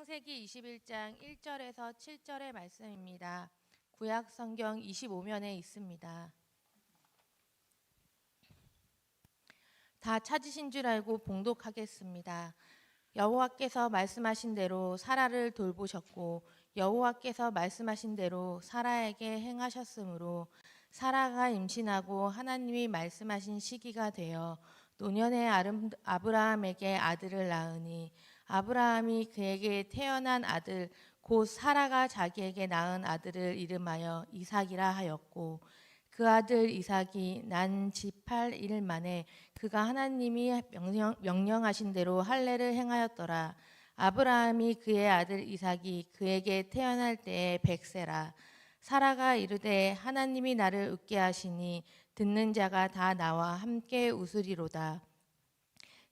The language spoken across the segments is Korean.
창세기 21장 1절에서 7절의 말씀입니다. 구약 성경 25면에 있습니다. 다 찾으신 줄 알고 봉독하겠습니다. 여호와께서 말씀하신 대로 사라를 돌보셨고 여호와께서 말씀하신 대로 사라에게 행하셨으므로 사라가 임신하고 하나님이 말씀하신 시기가 되어 노년의 아브라함에게 아들을 낳으니 아브라함이 그에게 태어난 아들 곧 사라가 자기에게 낳은 아들을 이름하여 이삭이라 하였고 그 아들 이삭이 난 지 8일 만에 그가 하나님이 명령하신 대로 할례를 행하였더라. 아브라함이 그의 아들 이삭이 그에게 태어날 때에 100세라. 사라가 이르되 하나님이 나를 웃게 하시니 듣는 자가 다 나와 함께 웃으리로다.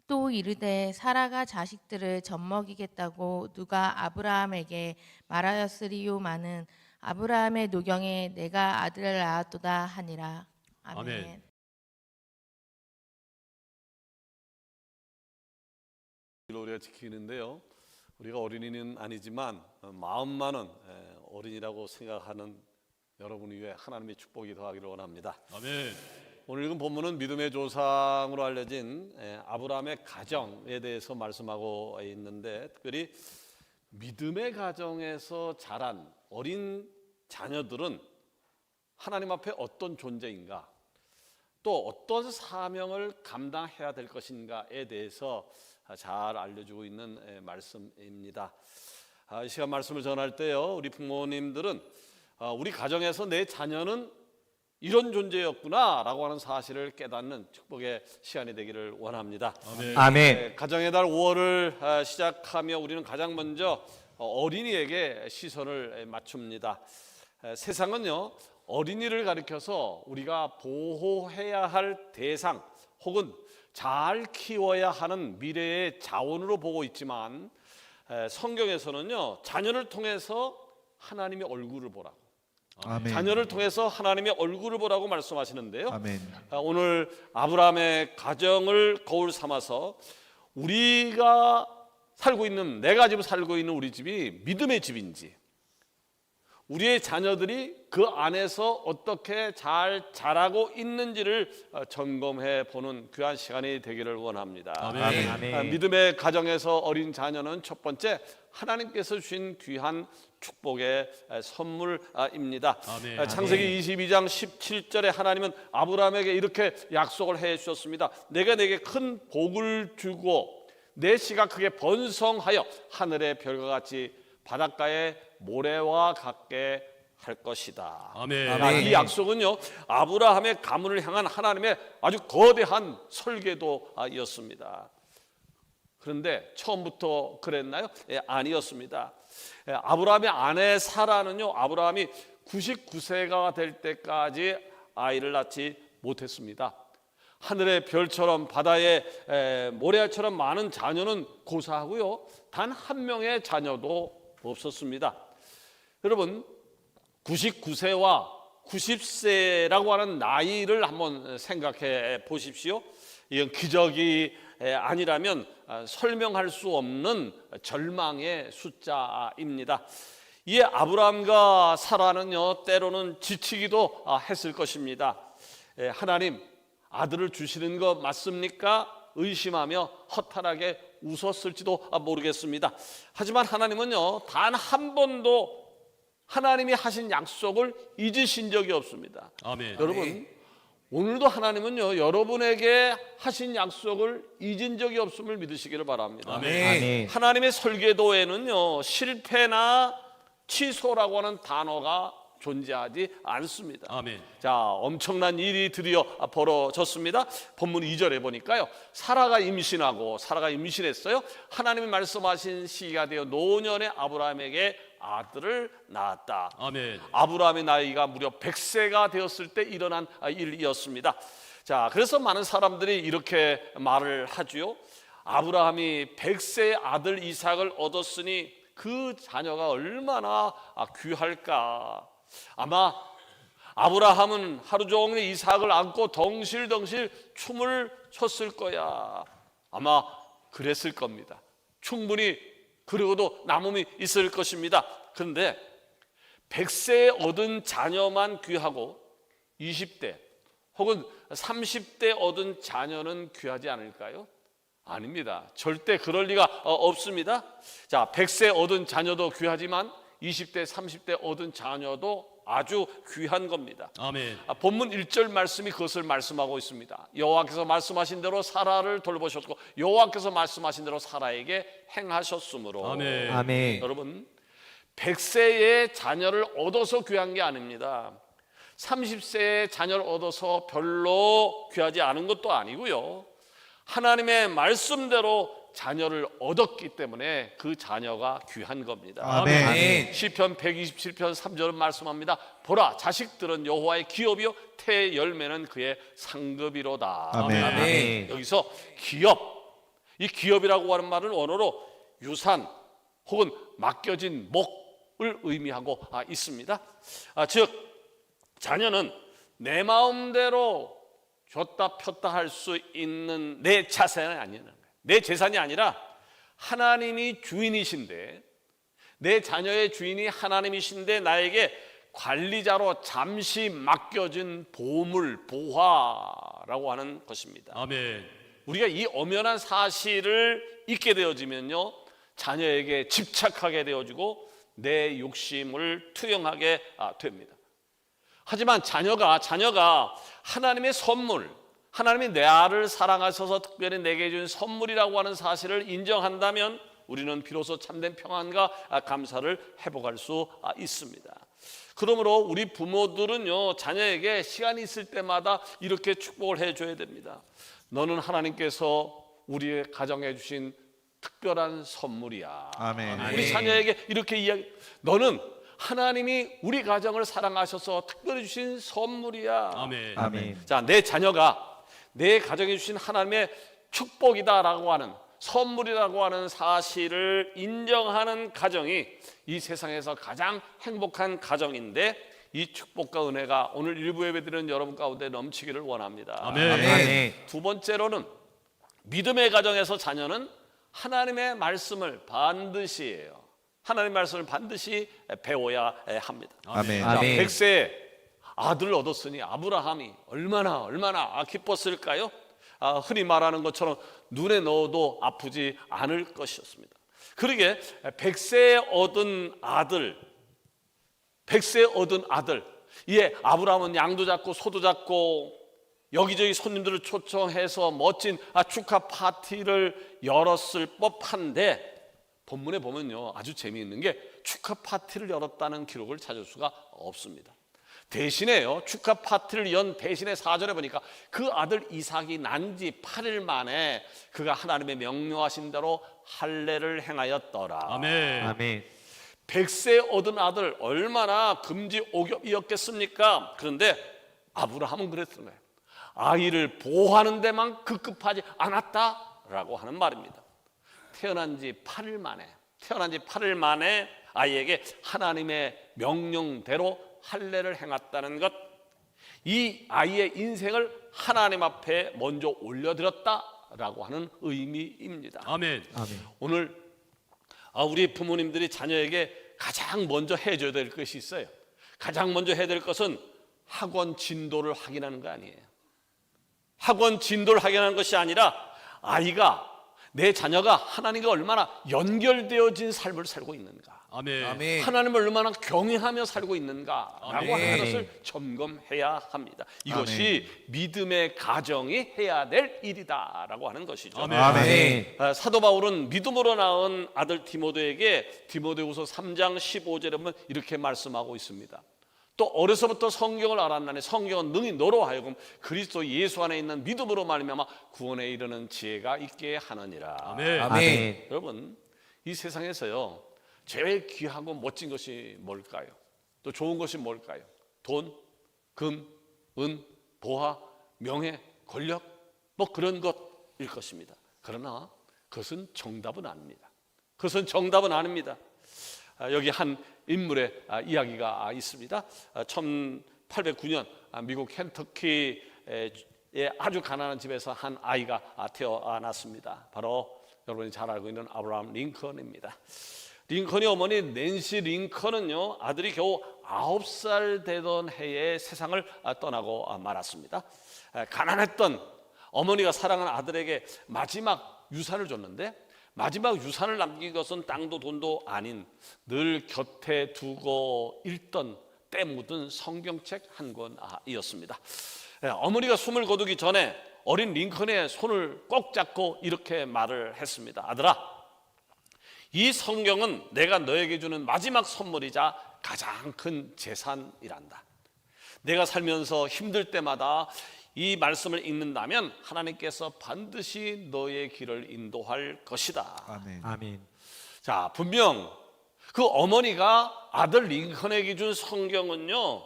또 이르되 사라가 자식들을 젖먹이겠다고 누가 아브라함에게 말하였으리요마는 아브라함의 노경에 내가 아들을 낳았도다 하니라. 아멘. 우리가 지키는데요, 우리가 어린이는 아니지만 마음만은 어린이라고 생각하는 여러분 위해 하나님의 축복이 더하기를 원합니다. 아멘. 오늘 읽은 본문은 믿음의 조상으로 알려진 아브라함의 가정에 대해서 말씀하고 있는데, 특별히 믿음의 가정에서 자란 어린 자녀들은 하나님 앞에 어떤 존재인가, 또 어떤 사명을 감당해야 될 것인가에 대해서 잘 알려주고 있는 말씀입니다. 이 시간 말씀을 전할 때요, 우리 부모님들은 우리 가정에서 내 자녀는 이런 존재였구나 라고 하는 사실을 깨닫는 축복의 시간이 되기를 원합니다. 아멘. 아멘. 가정의 달 5월을 시작하며 우리는 가장 먼저 어린이에게 시선을 맞춥니다. 세상은요, 어린이를 가리켜서 우리가 보호해야 할 대상 혹은 잘 키워야 하는 미래의 자원으로 보고 있지만, 성경에서는요, 자녀를 통해서 하나님의 얼굴을 보라고, 아멘. 자녀를 통해서 하나님의 얼굴을 보라고 말씀하시는데요. 아멘. 오늘 아브라함의 가정을 거울 삼아서 우리가 살고 있는, 내가 지금 살고 있는 우리 집이 믿음의 집인지, 우리의 자녀들이 그 안에서 어떻게 잘 자라고 있는지를 점검해 보는 귀한 시간이 되기를 원합니다. 아멘. 아멘. 믿음의 가정에서 어린 자녀는 첫 번째 하나님께서 주신 귀한 축복의 선물입니다. 아멘. 창세기 22장 17절에 하나님은 아브라함에게 이렇게 약속을 해 주셨습니다. 내가 내게 큰 복을 주고 내 씨가 크게 번성하여 하늘의 별과 같이 바닷가의 모래와 같게 할 것이다. 아멘. 이 약속은요, 아브라함의 가문을 향한 하나님의 아주 거대한 설계도였습니다. 그런데 처음부터 그랬나요? 아니었습니다. 아브라함의 아내 사라는요, 아브라함이 99세가 될 때까지 아이를 낳지 못했습니다. 하늘의 별처럼 바다의 모래처럼 많은 자녀는 고사하고요, 단 한 명의 자녀도 없었습니다. 여러분, 99세와 90세라고 하는 나이를 한번 생각해 보십시오. 이건 기적이 아니라면 설명할 수 없는 절망의 숫자입니다. 이에 아브라함과 사라는요, 때로는 지치기도 했을 것입니다. 하나님, 아들을 주시는 거 맞습니까? 의심하며 허탈하게 웃었을지도 모르겠습니다. 하지만 하나님은요, 단 한 번도 하나님이 하신 약속을 잊으신 적이 없습니다. 아멘. 여러분, 오늘도 하나님은요, 여러분에게 하신 약속을 잊은 적이 없음을 믿으시기를 바랍니다. 아멘. 하나님의 설계도에는요, 실패나 취소라고 하는 단어가 존재하지 않습니다. 아멘. 자, 엄청난 일이 드디어 벌어졌습니다. 본문 2절에 보니까요, 사라가 임신했어요. 하나님이 말씀하신 시기가 되어 노년의 아브라함에게 아들을 낳았다. 아멘. 아브라함의 나이가 무려 100세가 되었을 때 일어난 일이었습니다. 자, 그래서 많은 사람들이 이렇게 말을 하지요. 아브라함이 100세의 아들 이삭을 얻었으니 그 자녀가 얼마나 귀할까. 아마 아브라함은 하루 종일 이삭을 안고 덩실덩실 춤을 췄을 거야. 아마 그랬을 겁니다. 충분히 그리고도 남음이 있을 것입니다. 그런데 100세에 얻은 자녀만 귀하고 20대 혹은 30대 얻은 자녀는 귀하지 않을까요? 아닙니다. 절대 그럴 리가 없습니다. 자, 100세 얻은 자녀도 귀하지만 20대, 30대 얻은 자녀도 아주 귀한 겁니다. 아멘. 본문 1절 말씀이 그것을 말씀하고 있습니다. 여호와께서 말씀하신 대로 사라를 돌보셨고 여호와께서 말씀하신 대로 사라에게 행하셨으므로. 아멘. 아멘. 여러분, 100세의 자녀를 얻어서 귀한 게 아닙니다. 30세의 자녀를 얻어서 별로 귀하지 않은 것도 아니고요. 하나님의 말씀대로 자녀를 얻었기 때문에 그 자녀가 귀한 겁니다. 아멘. 시편 127편 3절은 말씀합니다. 보라, 자식들은 여호와의 기업이요 태의 열매는 그의 상급이로다. 아멘. 아멘. 여기서 기업, 이 기업이라고 하는 말은 원어로 유산 혹은 맡겨진 목을 의미하고 있습니다. 즉 자녀는 내 마음대로 줬다 폈다 할 수 있는 내 자산이 아니라는 거예요. 내 재산이 아니라 하나님이 주인이신데, 내 자녀의 주인이 하나님이신데 나에게 관리자로 잠시 맡겨진 보물, 보화라고 하는 것입니다. 아멘. 우리가 이 엄연한 사실을 잊게 되어지면요, 자녀에게 집착하게 되어지고 내 욕심을 투영하게 됩니다. 하지만 자녀가 하나님의 선물, 하나님이 내 아를 사랑하셔서 특별히 내게 준 선물이라고 하는 사실을 인정한다면 우리는 비로소 참된 평안과 감사를 회복할 수 있습니다. 그러므로 우리 부모들은요, 자녀에게 시간이 있을 때마다 이렇게 축복을 해줘야 됩니다. 너는 하나님께서 우리의 가정에 주신 특별한 선물이야. 아멘. 우리 자녀에게 이렇게 이야기, 너는 하나님이 우리 가정을 사랑하셔서 특별히 주신 선물이야. 아멘. 아멘. 자, 내 자녀가 내 가정에 주신 하나님의 축복이다라고 하는, 선물이라고 하는 사실을 인정하는 가정이 이 세상에서 가장 행복한 가정인데, 이 축복과 은혜가 오늘 일부 예배드리는 여러분 가운데 넘치기를 원합니다. 아멘. 아멘. 두 번째로는 믿음의 가정에서 자녀는 하나님의 말씀을 반드시 해요. 하나님의 말씀을 반드시 배워야 합니다. 아멘. 자, 아멘. 100세에 아들을 얻었으니 아브라함이 얼마나 기뻤을까요? 흔히 말하는 것처럼 눈에 넣어도 아프지 않을 것이었습니다. 그러게 100세에 얻은 아들, 이에 아브라함은 양도 잡고 소도 잡고 여기저기 손님들을 초청해서 멋진 축하 파티를 열었을 법한데, 본문에 보면요, 아주 재미있는 게 축하 파티를 열었다는 기록을 찾을 수가 없습니다. 대신에요, 축하 파티를 연 대신에 4절에 보니까 그 아들 이삭이 난 지 8일 만에 그가 하나님의 명령하신 대로 할례를 행하였더라. 아멘. 아멘. 100세 얻은 아들, 얼마나 금지옥엽이었겠습니까? 그런데 아브라함은 그랬던 거예요. 아이를 보호하는 데만 급급하지 않았다라고 하는 말입니다. 태어난 지 8일 만에 아이에게 하나님의 명령대로 할례를 행했다는 것, 이 아이의 인생을 하나님 앞에 먼저 올려드렸다라고 하는 의미입니다. 아멘. 아멘. 오늘 우리 부모님들이 자녀에게 가장 먼저 해줘야 될 것이 있어요. 가장 먼저 해야 될 것은 학원 진도를 확인하는 거 아니에요. 학원 진도를 확인하는 것이 아니라 내 자녀가 하나님과 얼마나 연결되어진 삶을 살고 있는가, 아멘. 아멘. 하나님을 얼마나 경외하며 살고 있는가라고 아멘. 하는 것을 점검해야 합니다. 이것이 믿음의 가정이 해야 될 일이다라고 하는 것이죠. 아멘. 아멘. 사도 바울은 믿음으로 낳은 아들 디모데에게 디모데후서 3장 15절에 보면 이렇게 말씀하고 있습니다. 또 어려서부터 성경을 알았나니 성경은 능히 너로 하여금 그리스도 예수 안에 있는 믿음으로 말미암아 구원에 이르는 지혜가 있게 하느니라. 아멘. 아멘. 여러분, 이 세상에서요, 제일 귀하고 멋진 것이 뭘까요? 또 좋은 것이 뭘까요? 돈, 금, 은, 보화, 명예, 권력, 뭐 그런 것일 것입니다. 그러나 그것은 정답은 아닙니다. 여기 한 인물의 이야기가 있습니다. 1809년 미국 켄터키의 아주 가난한 집에서 한 아이가 태어났습니다. 바로 여러분이 잘 알고 있는 아브라함 링컨입니다. 링컨의 어머니 낸시 링컨은요, 아들이 겨우 9살 되던 해에 세상을 떠나고 말았습니다. 가난했던 어머니가 사랑하는 아들에게 마지막 유산을 줬는데, 마지막 유산을 남긴 것은 땅도 돈도 아닌 늘 곁에 두고 읽던 때 묻은 성경책 한 권이었습니다. 어머니가 숨을 거두기 전에 어린 링컨의 손을 꼭 잡고 이렇게 말을 했습니다. 아들아, 이 성경은 내가 너에게 주는 마지막 선물이자 가장 큰 재산이란다. 내가 살면서 힘들 때마다 이 말씀을 읽는다면 하나님께서 반드시 너의 길을 인도할 것이다. 아멘. 아멘. 자, 분명 그 어머니가 아들 링컨에게 준 성경은요,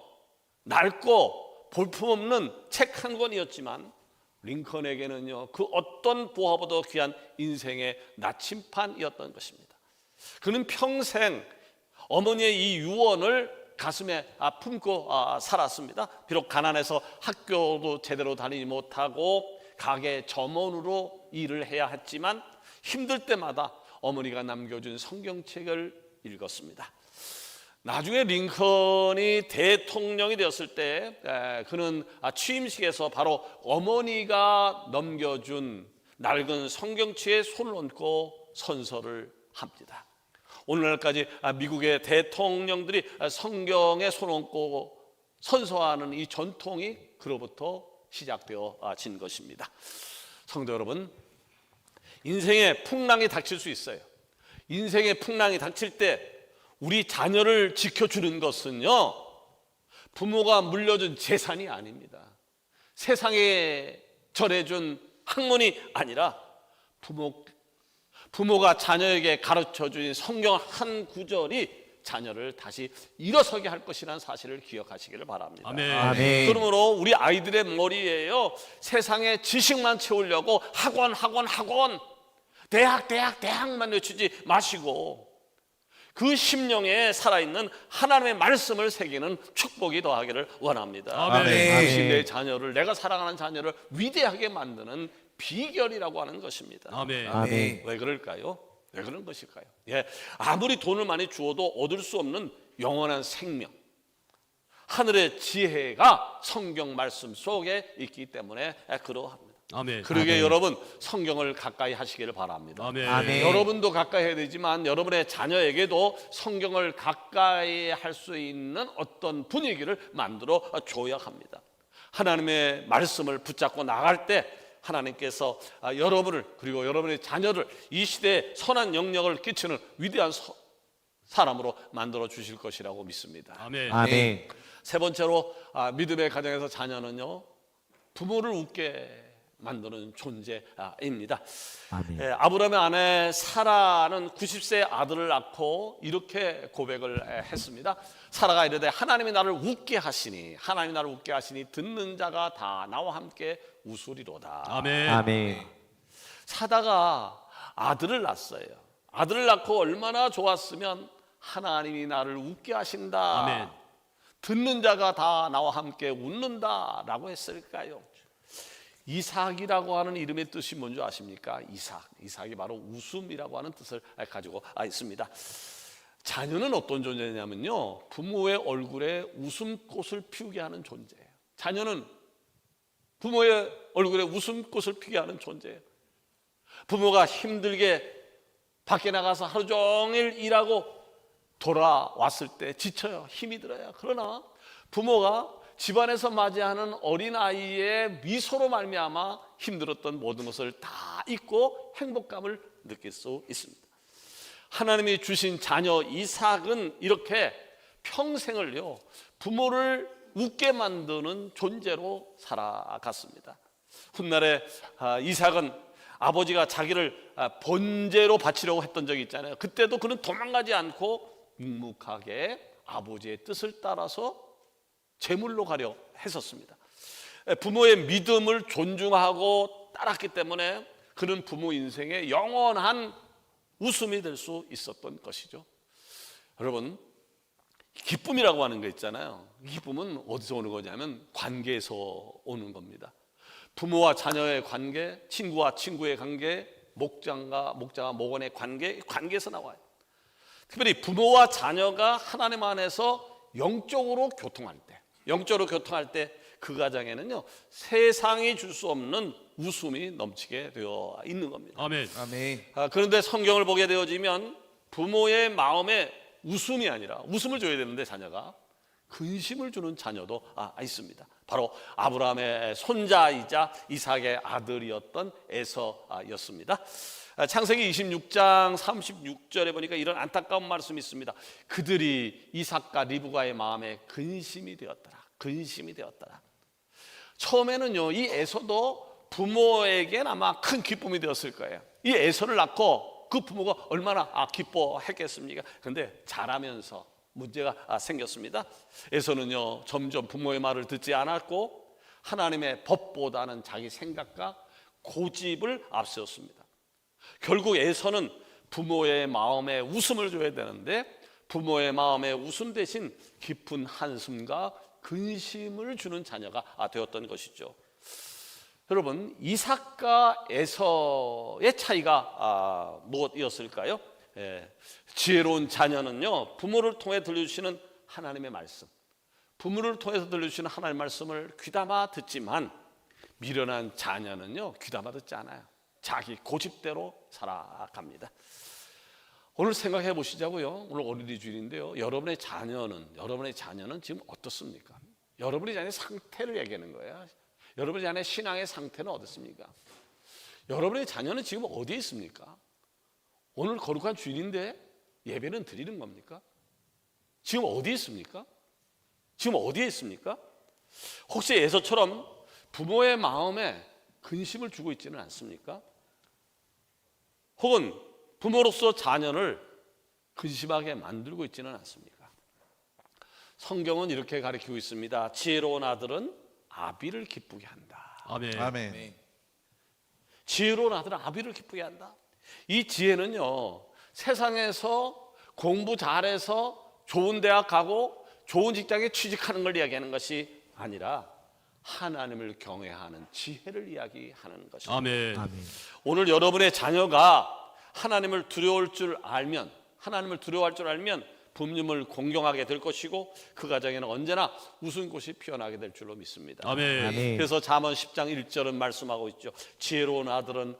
낡고 볼품없는 책 한 권이었지만 링컨에게는요, 그 어떤 부하보다 귀한 인생의 나침판이었던 것입니다. 그는 평생 어머니의 이 유언을 가슴에 품고 살았습니다. 비록 가난해서 학교도 제대로 다니지 못하고 가게 점원으로 일을 해야 했지만 힘들 때마다 어머니가 남겨준 성경책을 읽었습니다. 나중에 링컨이 대통령이 되었을 때 그는 취임식에서 바로 어머니가 넘겨준 낡은 성경책에 손을 얹고 선서를 합니다. 오늘날까지 미국의 대통령들이 성경에 손 얹고 선서하는 이 전통이 그로부터 시작되어진 것입니다. 성도 여러분, 인생에 풍랑이 닥칠 수 있어요. 인생의 풍랑이 닥칠 때 우리 자녀를 지켜주는 것은요, 부모가 물려준 재산이 아닙니다. 세상에 전해준 학문이 아니라 부모가 자녀에게 가르쳐준 성경 한 구절이 자녀를 다시 일어서게 할 것이라는 사실을 기억하시기를 바랍니다. 아멘. 아멘. 그러므로 우리 아이들의 머리에요, 세상에 지식만 채우려고 학원 대학만 외치지 마시고 그 심령에 살아있는 하나님의 말씀을 새기는 축복이 더하기를 원합니다. 아멘. 그것이 내 자녀를, 내가 사랑하는 자녀를 위대하게 만드는 비결이라고 하는 것입니다. 아멘. 아멘. 왜 그럴까요? 왜 그런 것일까요? 아무리 돈을 많이 주어도 얻을 수 없는 영원한 생명, 하늘의 지혜가 성경 말씀 속에 있기 때문에 그러합니다. 아멘. 그러게 아멘. 여러분, 성경을 가까이 하시기를 바랍니다. 아멘. 아멘. 여러분도 가까이 해야 되지만 여러분의 자녀에게도 성경을 가까이 할 수 있는 어떤 분위기를 만들어 줘야 합니다. 하나님의 말씀을 붙잡고 나갈 때 하나님께서 여러분을, 그리고 여러분의 자녀를 이 시대에 선한 영향을 끼치는 위대한 사람으로 만들어 주실 것이라고 믿습니다. 아멘. 아멘. 세 번째로 믿음의 가정에서 자녀는요, 부모를 웃게 만드는 존재입니다. 아멘. 아브라함의 아내 사라는 90세 아들을 낳고 이렇게 고백을 했습니다. 사라가 이르되 하나님이 나를 웃게 하시니 듣는 자가 다 나와 함께 웃으리로다. 아멘. 아멘. 사다가 아들을 낳았어요. 아들을 낳고 얼마나 좋았으면 하나님이 나를 웃게 하신다, 아멘. 듣는 자가 다 나와 함께 웃는다라고 했을까요? 이삭이라고 하는 이름의 뜻이 뭔지 아십니까? 이삭이 바로 웃음이라고 하는 뜻을 가지고 있습니다. 자녀는 어떤 존재냐면요, 부모의 얼굴에 웃음꽃을 피우게 하는 존재예요. 자녀는 부모의 얼굴에 웃음꽃을 피우게 하는 존재예요. 부모가 힘들게 밖에 나가서 하루 종일 일하고 돌아왔을 때 지쳐요. 힘이 들어요. 그러나 부모가 집안에서 맞이하는 어린아이의 미소로 말미암아 힘들었던 모든 것을 다 잊고 행복감을 느낄 수 있습니다. 하나님이 주신 자녀 이삭은 이렇게 평생을요, 부모를 웃게 만드는 존재로 살아갔습니다. 훗날에 이삭은 아버지가 자기를 번제로 바치려고 했던 적이 있잖아요. 그때도 그는 도망가지 않고 묵묵하게 아버지의 뜻을 따라서 제물로 가려 했었습니다. 부모의 믿음을 존중하고 따랐기 때문에 그는 부모 인생의 영원한 웃음이 될 수 있었던 것이죠. 여러분, 기쁨이라고 하는 거 있잖아요. 기쁨은 어디서 오는 거냐면 관계에서 오는 겁니다. 부모와 자녀의 관계, 친구와 친구의 관계, 목자와 목원의 관계에서 나와요. 특별히 부모와 자녀가 하나님 안에서 영적으로 교통할 때 그 가정에는요 세상이 줄 수 없는 웃음이 넘치게 되어 있는 겁니다. 아멘. 아멘. 그런데 성경을 보게 되어지면 부모의 마음에 웃음이 아니라 웃음을 줘야 되는데 자녀가 근심을 주는 자녀도 있습니다. 바로 아브라함의 손자이자 이삭의 아들이었던 에서였습니다. 창세기 26장 36절에 보니까 이런 안타까운 말씀이 있습니다. 그들이 이삭과 리브가의 마음에 근심이 되었더라. 처음에는요 이 에서도 부모에겐 아마 큰 기쁨이 되었을 거예요. 이 에서를 낳고 그 부모가 얼마나 기뻐했겠습니까? 그런데 자라면서 문제가 생겼습니다. 에서는요 점점 부모의 말을 듣지 않았고 하나님의 법보다는 자기 생각과 고집을 앞세웠습니다. 결국 에서는 부모의 마음에 웃음을 줘야 되는데 부모의 마음에 웃음 대신 깊은 한숨과 근심을 주는 자녀가 되었던 것이죠. 여러분 이삭과 에서의 차이가 무엇이었을까요? 지혜로운 자녀는요 부모를 통해 들려주시는 하나님의 말씀, 부모를 통해서 들려주시는 하나님의 말씀을 귀담아 듣지만 미련한 자녀는요 귀담아 듣지 않아요. 자기 고집대로 살아갑니다. 오늘 생각해 보시자고요. 오늘 어린이 주일인데요. 여러분의 자녀는 지금 어떻습니까? 여러분의 자녀의 상태를 얘기하는 거예요. 여러분의 자녀의 신앙의 상태는 어떻습니까? 여러분의 자녀는 지금 어디에 있습니까? 오늘 거룩한 주일인데 예배는 드리는 겁니까? 지금 어디에 있습니까? 혹시 에서처럼 부모의 마음에 근심을 주고 있지는 않습니까? 혹은 부모로서 자녀를 근심하게 만들고 있지는 않습니까? 성경은 이렇게 가르치고 있습니다. 지혜로운 아들은 아비를 기쁘게 한다. 아멘. 아멘. 지혜로운 아들은 아비를 기쁘게 한다. 이 지혜는요 세상에서 공부 잘해서 좋은 대학 가고 좋은 직장에 취직하는 걸 이야기하는 것이 아니라 하나님을 경외하는 지혜를 이야기하는 것입니다. 아멘. 오늘 여러분의 자녀가 하나님을 두려워할 줄 알면 부모님을 공경하게 될 것이고 그 가정에는 언제나 웃음꽃이 피어나게 될 줄로 믿습니다. 아멘. 그래서 잠언 10장 1절은 말씀하고 있죠. 지혜로운 아들은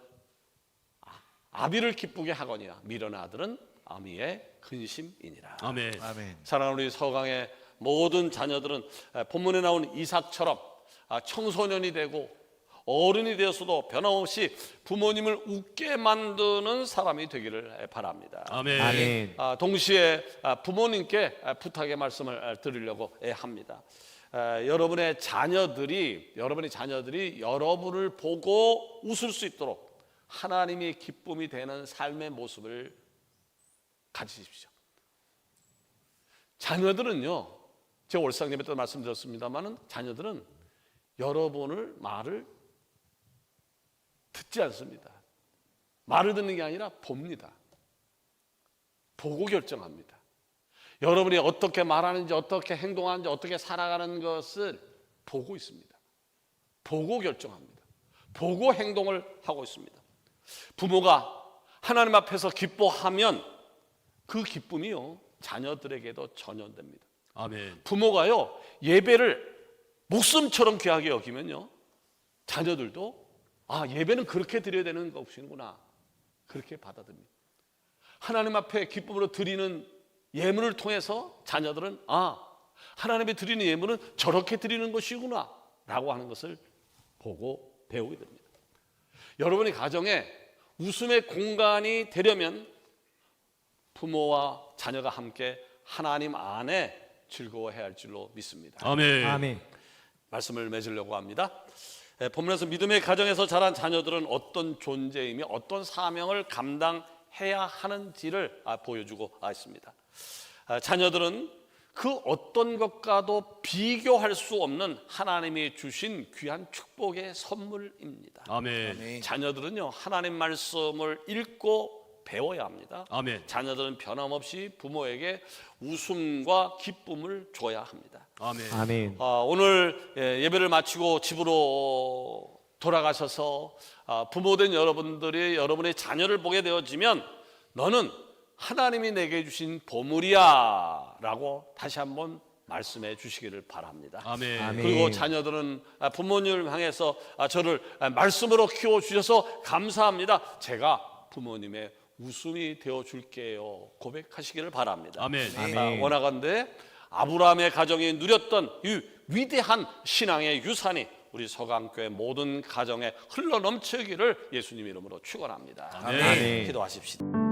아비를 기쁘게 하거니와 미련한 아들은 아미의 근심이니라. 아멘. 아멘. 사랑하는 우리 서강의 모든 자녀들은 본문에 나온 이삭처럼 청소년이 되고 어른이 되어서도 변함없이 부모님을 웃게 만드는 사람이 되기를 바랍니다. 아멘. 아멘. 동시에 부모님께 부탁의 말씀을 드리려고 합니다. 여러분의 자녀들이 여러분을 보고 웃을 수 있도록 하나님이 기쁨이 되는 삶의 모습을 가지십시오. 자녀들은요, 제가 올상 예배 때 말씀드렸습니다만은 자녀들은 여러분을 말을 듣지 않습니다. 말을 듣는 게 아니라 봅니다. 보고 결정합니다. 여러분이 어떻게 말하는지, 어떻게 행동하는지, 어떻게 살아가는 것을 보고 있습니다. 보고 결정합니다. 보고 행동을 하고 있습니다. 부모가 하나님 앞에서 기뻐하면 그 기쁨이요 자녀들에게도 전염됩니다. 아멘. 부모가요 예배를 목숨처럼 귀하게 여기면요 자녀들도 예배는 그렇게 드려야 되는 것이구나 그렇게 받아들입니다. 하나님 앞에 기쁨으로 드리는 예물을 통해서 자녀들은 하나님이 드리는 예물은 저렇게 드리는 것이구나 라고 하는 것을 보고 배우게 됩니다. 여러분의 가정에 웃음의 공간이 되려면 부모와 자녀가 함께 하나님 안에 즐거워해야 할 줄로 믿습니다. 아멘. 아멘. 말씀을 맺으려고 합니다. 본문에서 믿음의 가정에서 자란 자녀들은 어떤 존재이며 어떤 사명을 감당해야 하는지를 보여주고 있습니다. 자녀들은 그 어떤 것과도 비교할 수 없는 하나님이 주신 귀한 축복의 선물입니다. 아멘. 아멘. 자녀들은요 하나님 말씀을 읽고 배워야 합니다. 아멘. 자녀들은 변함없이 부모에게 웃음과 기쁨을 줘야 합니다. 아멘. 아멘. 오늘 예배를 마치고 집으로 돌아가셔서 부모된 여러분들이 여러분의 자녀를 보게 되어지면 너는 하나님이 내게 주신 보물이야 라고 다시 한번 말씀해 주시기를 바랍니다. 아멘. 아멘. 그리고 자녀들은 부모님을 향해서 저를 말씀으로 키워주셔서 감사합니다. 제가 부모님의 웃음이 되어줄게요 고백하시기를 바랍니다. 아멘. 아멘. 원하건대 아브라함의 가정이 누렸던 이 위대한 신앙의 유산이 우리 서강교회 모든 가정에 흘러넘치기를 예수님 이름으로 축원합니다. 아멘. 아멘. 기도하십시다.